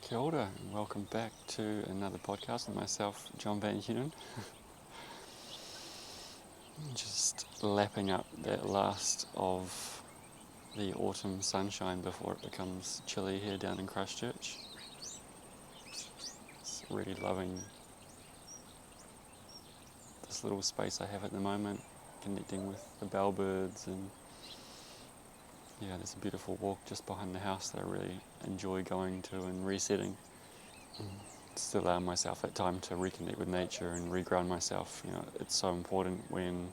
Kia ora, and welcome back to another podcast with myself, John Van Hunen. Just lapping up that last of the autumn sunshine before it becomes chilly here down in Christchurch. Just really loving this little space I have at the moment, connecting with the bellbirds, and there's a beautiful walk just behind the house that I really enjoy going to and resetting. Just allow myself that time to reconnect with nature and reground myself. It's so important when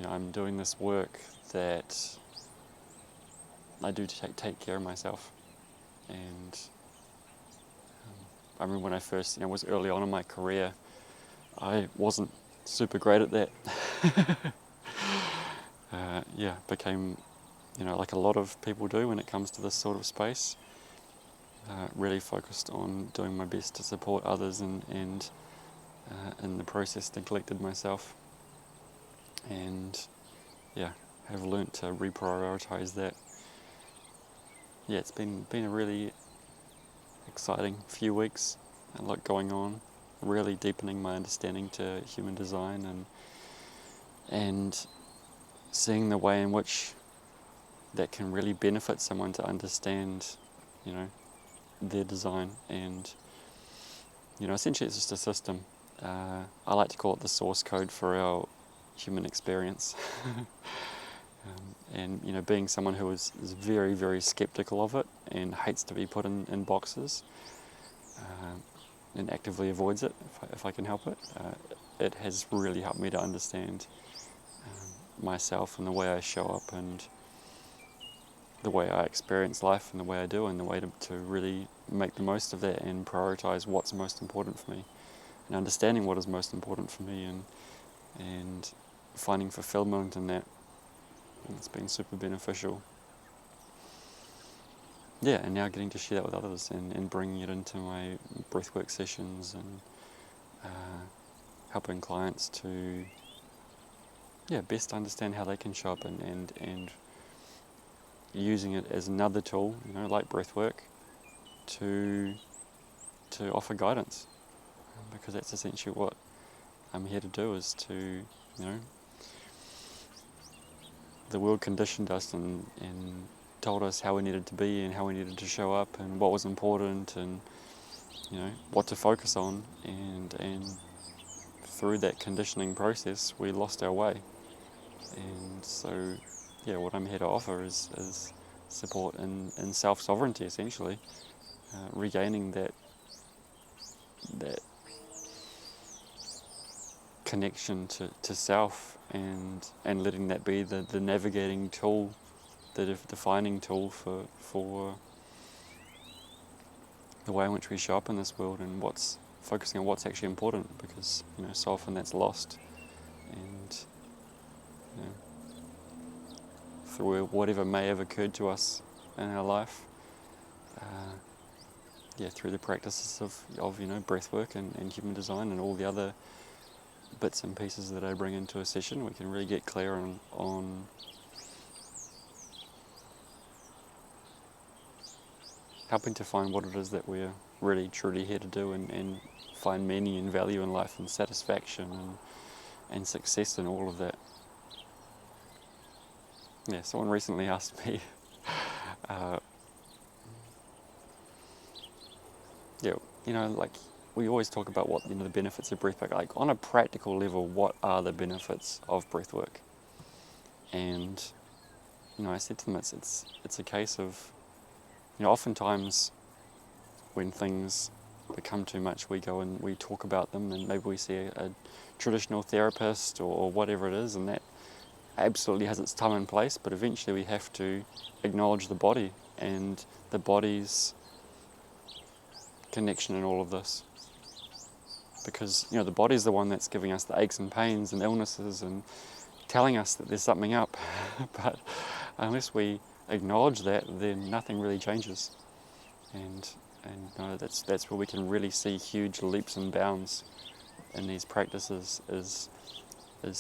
I'm doing this work that I do take care of myself. And I remember when I first was early on in my career, I wasn't super great at that. Became like a lot of people do when it comes to this sort of space. Really focused on doing my best to support others, and in the process neglected myself, and have learnt to reprioritize that. It's been a really exciting few weeks, a lot going on, really deepening my understanding to human design, and seeing the way in which that can really benefit someone to understand their design. And essentially it's just a system. I like to call it the source code for our human experience. And being someone who is very, very skeptical of it and hates to be put in boxes, and actively avoids it if I can help it, it has really helped me to understand myself and the way I show up and the way I experience life and the way I do, and the way to really make the most of that and prioritize what's most important for me, and understanding what is most important for me, and finding fulfillment in that. It's been super beneficial. And now getting to share that with others, and bringing it into my breathwork sessions, and helping clients to best understand how they can show up, and using it as another tool, like breathwork, to offer guidance, because that's essentially what I'm here to do, is to, the world conditioned us and told us how we needed to be and how we needed to show up and what was important, and what to focus on, and through that conditioning process we lost our way. And so what I'm here to offer is support in self-sovereignty, essentially, regaining that connection to self, and letting that be the navigating tool, the defining tool for the way in which we show up in this world, and focusing on what's actually important, because so often that's lost. And through whatever may have occurred to us in our life, through the practices of breathwork and human design and all the other bits and pieces that I bring into a session, we can really get clear on helping to find what it is that we're really truly here to do, and find meaning and value in life, and satisfaction and success in all of that. Someone recently asked me, like, we always talk about what the benefits of breathwork. Like, on a practical level, what are the benefits of breathwork? And I said to them, it's a case of, oftentimes when things become too much, we go and we talk about them, and maybe we see a traditional therapist or whatever it is, and that absolutely has its time and place. But eventually we have to acknowledge the body and the body's connection in all of this, because the body's the one that's giving us the aches and pains and illnesses and telling us that there's something up. But unless we acknowledge that, then nothing really changes. And that's where we can really see huge leaps and bounds in these practices, is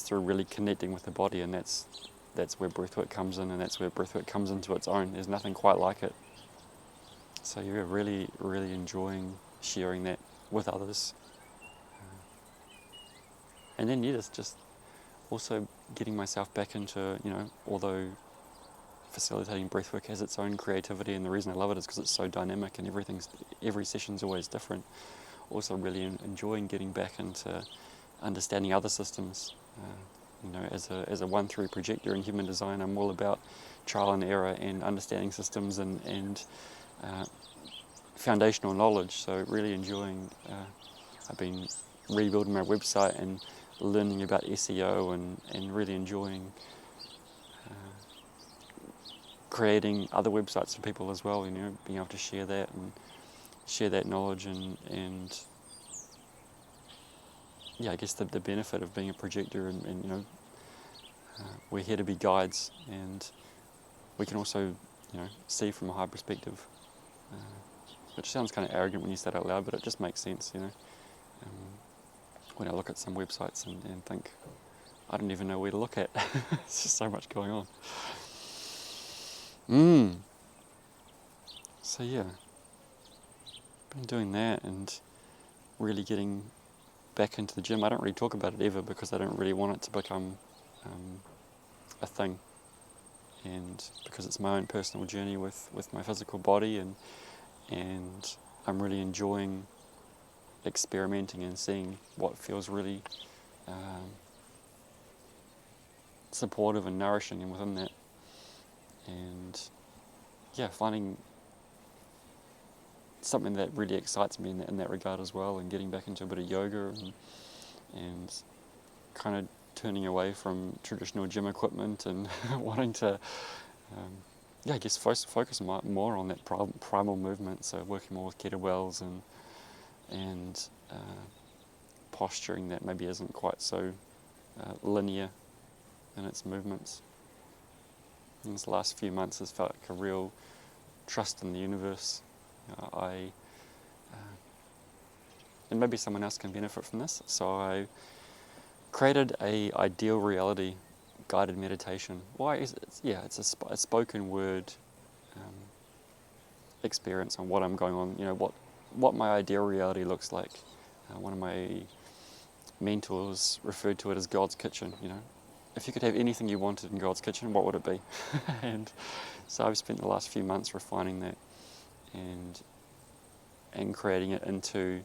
through really connecting with the body. And that's where breathwork comes in, and that's where breathwork comes into its own. There's nothing quite like it. So yeah, really, really enjoying sharing that with others. And then yeah, just also getting myself back into, although facilitating breathwork has its own creativity, and the reason I love it is because it's so dynamic and every session's always different. Also really enjoying getting back into understanding other systems. As a 1-3 projector in human design, I'm all about trial and error and understanding systems and foundational knowledge. So really enjoying. I've been rebuilding my website and learning about SEO and really enjoying creating other websites for people as well. Being able to share that and share that knowledge and yeah, I guess the benefit of being a projector and we're here to be guides, and we can also, see from a high perspective, which sounds kind of arrogant when you say it out loud, but it just makes sense, when I look at some websites and think, I don't even know where to look at. There's just so much going on. So yeah, been doing that and really getting back into the gym. I don't really talk about it ever because I don't really want it to become a thing, and because it's my own personal journey with my physical body, and I'm really enjoying experimenting and seeing what feels really supportive and nourishing and within that, and yeah, finding something that really excites me in that regard as well, and getting back into a bit of yoga and kind of turning away from traditional gym equipment and wanting to I guess focus more on that primal movement, so working more with kettlebells and posturing that maybe isn't quite so linear in its movements. In this last few months has felt like a real trust in the universe. And maybe someone else can benefit from this, so I created a ideal reality guided meditation. Why is it? Yeah, it's a spoken word experience on what I'm going on, what my ideal reality looks like. One of my mentors referred to it as God's kitchen. If you could have anything you wanted in God's kitchen, what would it be? And so I've spent the last few months refining that and creating it into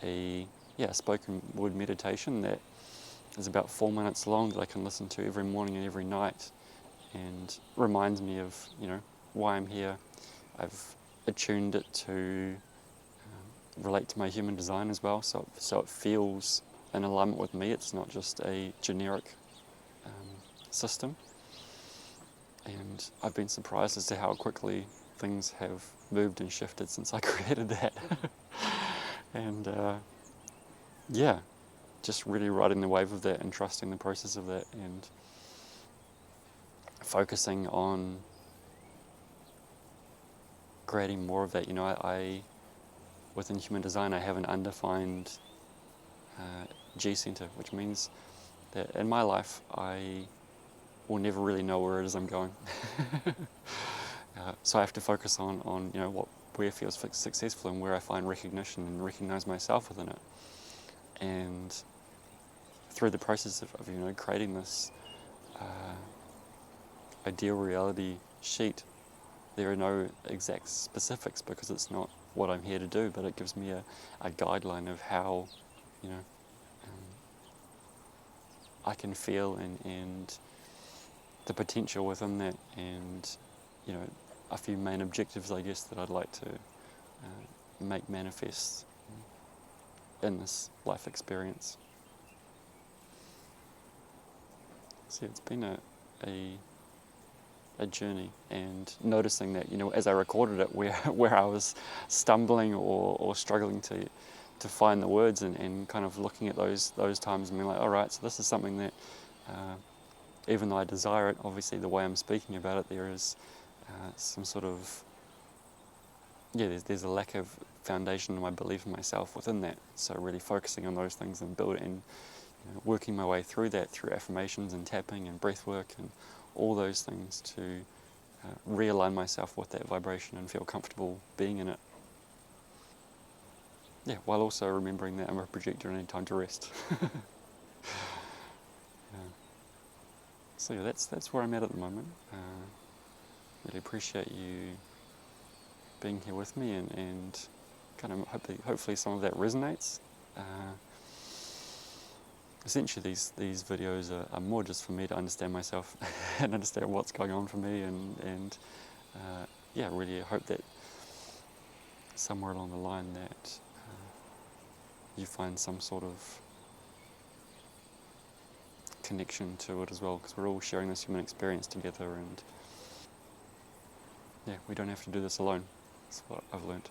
a spoken word meditation that is about 4 minutes long, that I can listen to every morning and every night, and reminds me of why I'm here. I've attuned it to relate to my human design as well, so it feels in alignment with me. It's not just a generic system, and I've been surprised as to how quickly things have moved and shifted since I created that. And just really riding the wave of that and trusting the process of that, and focusing on creating more of that. I within human design, I have an undefined G center, which means that in my life I will never really know where it is I'm going. So I have to focus on where feels successful and where I find recognition and recognize myself within it. And through the process of creating this ideal reality sheet, there are no exact specifics because it's not what I'm here to do, but it gives me a guideline of how I can feel and the potential within that, and a few main objectives, I guess, that I'd like to make manifest in this life experience. So it's been a journey, and noticing that as I recorded it, where I was stumbling or struggling to find the words, and kind of looking at those times and being like, all right, so this is something that even though I desire it, obviously the way I'm speaking about it, there is some sort of there's a lack of foundation in my belief in myself within that. So really focusing on those things and working my way through that through affirmations and tapping and breath work and all those things to realign myself with that vibration and feel comfortable being in it. Yeah, while also remembering that I'm a projector and I need time to rest. Yeah. So yeah, that's where I'm at the moment. Really appreciate you being here with me, and kind of hopefully some of that resonates. Uh, Essentially, these videos are more just for me to understand myself and understand what's going on for me, and yeah, really hope that somewhere along the line that you find some sort of connection to it as well, because we're all sharing this human experience together, and yeah, we don't have to do this alone. That's what I've learned.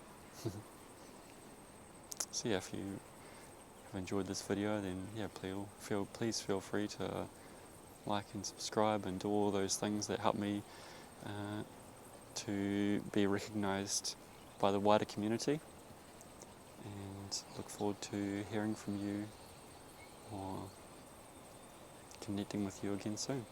So yeah, if you have enjoyed this video, then yeah, please feel free to like and subscribe and do all those things that help me to be recognised by the wider community, and look forward to hearing from you or connecting with you again soon.